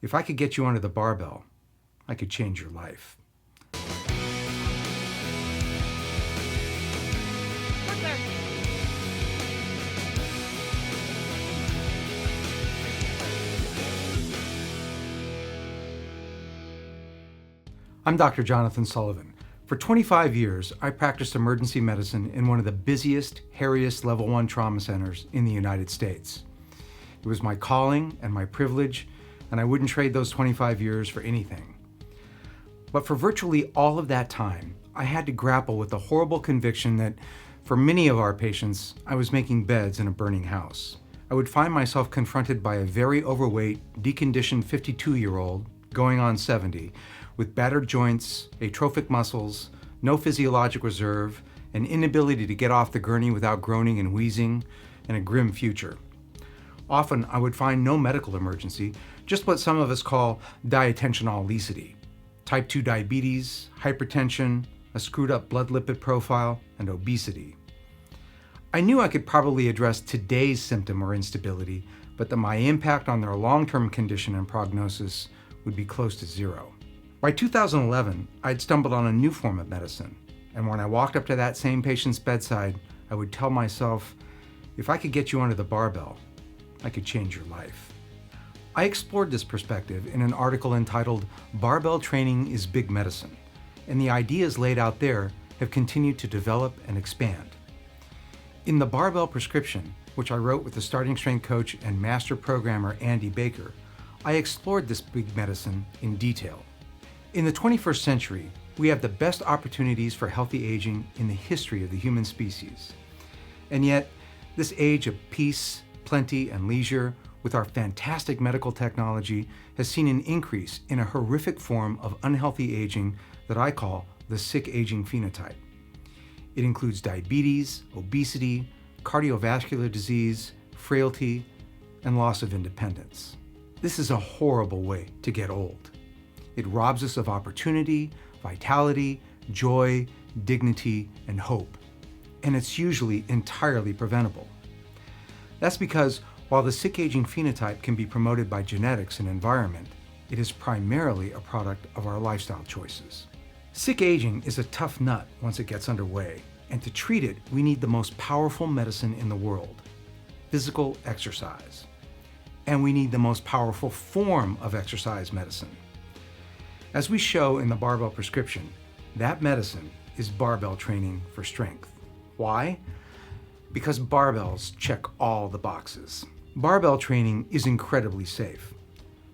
If I could get you onto the barbell, I could change your life. I'm Dr. Jonathan Sullivan. For 25 years, I practiced emergency medicine in one of the busiest, hairiest Level 1 trauma centers in the United States. It was my calling and my privilege, and I wouldn't trade those 25 years for anything. But for virtually all of that time, I had to grapple with the horrible conviction that for many of our patients, I was making beds in a burning house. I would find myself confronted by a very overweight, deconditioned 52-year-old, going on 70, with battered joints, atrophic muscles, no physiologic reserve, an inability to get off the gurney without groaning and wheezing, and a grim future. Often, I would find no medical emergency, just what some of us call diattentional-obesity, type 2 diabetes, hypertension, a screwed up blood lipid profile, and obesity. I knew I could probably address today's symptom or instability, but that my impact on their long-term condition and prognosis would be close to zero. By 2011, I'd stumbled on a new form of medicine, and when I walked up to that same patient's bedside, I would tell myself, if I could get you onto the barbell, I could change your life. I explored this perspective in an article entitled "Barbell Training is Big Medicine," and the ideas laid out there have continued to develop and expand. In the Barbell Prescription, which I wrote with the starting strength coach and master programmer Andy Baker, I explored this big medicine in detail. In the 21st century, we have the best opportunities for healthy aging in the history of the human species. And yet, this age of peace, plenty, and leisure, with our fantastic medical technology, has seen an increase in a horrific form of unhealthy aging that I call the Sick Aging Phenotype. It includes diabetes, obesity, cardiovascular disease, frailty, and loss of independence. This is a horrible way to get old. It robs us of opportunity, vitality, joy, dignity, and hope. And it's usually entirely preventable. That's because while the sick aging phenotype can be promoted by genetics and environment, it is primarily a product of our lifestyle choices. Sick aging is a tough nut once it gets underway, and to treat it, we need the most powerful medicine in the world, physical exercise. And we need the most powerful form of exercise medicine. As we show in the Barbell Prescription, that medicine is barbell training for strength. Why? Because barbells check all the boxes. Barbell training is incredibly safe.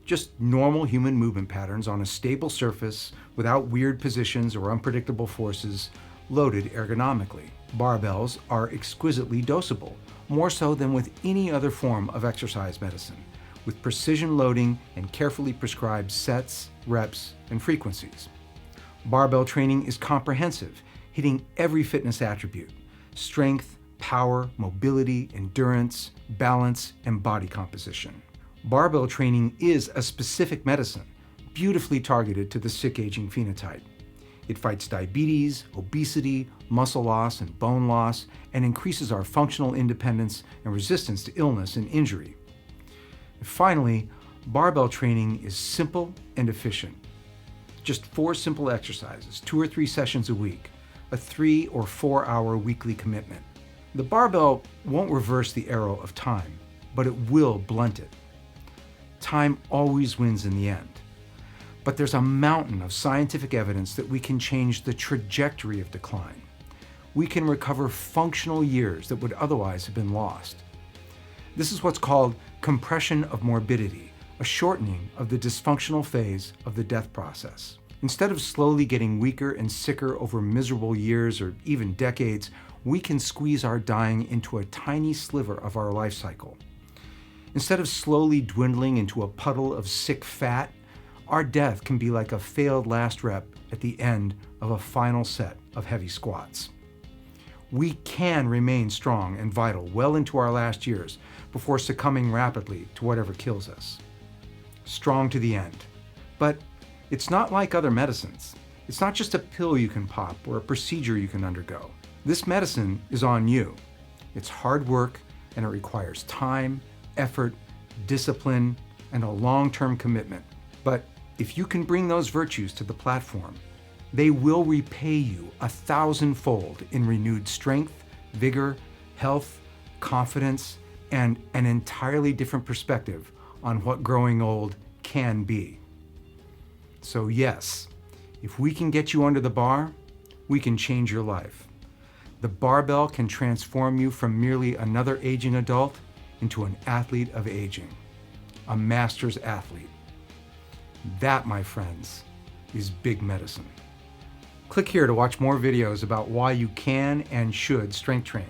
Just normal human movement patterns on a stable surface without weird positions or unpredictable forces, loaded ergonomically. Barbells are exquisitely doseable, more so than with any other form of exercise medicine, with precision loading and carefully prescribed sets, reps, and frequencies. Barbell training is comprehensive, hitting every fitness attribute: strength, power, mobility, endurance, balance, and body composition. Barbell training is a specific medicine, beautifully targeted to the sick aging phenotype. It fights diabetes, obesity, muscle loss, and bone loss, and increases our functional independence and resistance to illness and injury. And finally, barbell training is simple and efficient. Just 4 simple exercises, 2 or 3 sessions a week, a 3 or 4 hour weekly commitment. The barbell won't reverse the arrow of time, but it will blunt it. Time always wins in the end. But there's a mountain of scientific evidence that we can change the trajectory of decline. We can recover functional years that would otherwise have been lost. This is what's called compression of morbidity, a shortening of the dysfunctional phase of the death process. Instead of slowly getting weaker and sicker over miserable years or even decades, we can squeeze our dying into a tiny sliver of our life cycle. Instead of slowly dwindling into a puddle of sick fat, our death can be like a failed last rep at the end of a final set of heavy squats. We can remain strong and vital well into our last years before succumbing rapidly to whatever kills us. Strong to the end. But it's not like other medicines. It's not just a pill you can pop or a procedure you can undergo. This medicine is on you. It's hard work, and it requires time, effort, discipline, and a long-term commitment But if you can bring those virtues to the platform, they will repay you 1,000-fold in renewed strength, vigor, health, confidence, and an entirely different perspective on what growing old can be. So yes, if we can get you under the bar, we can change your life. The barbell can transform you from merely another aging adult into an athlete of aging, a master's athlete. That, my friends, is big medicine. Click here to watch more videos about why you can and should strength train.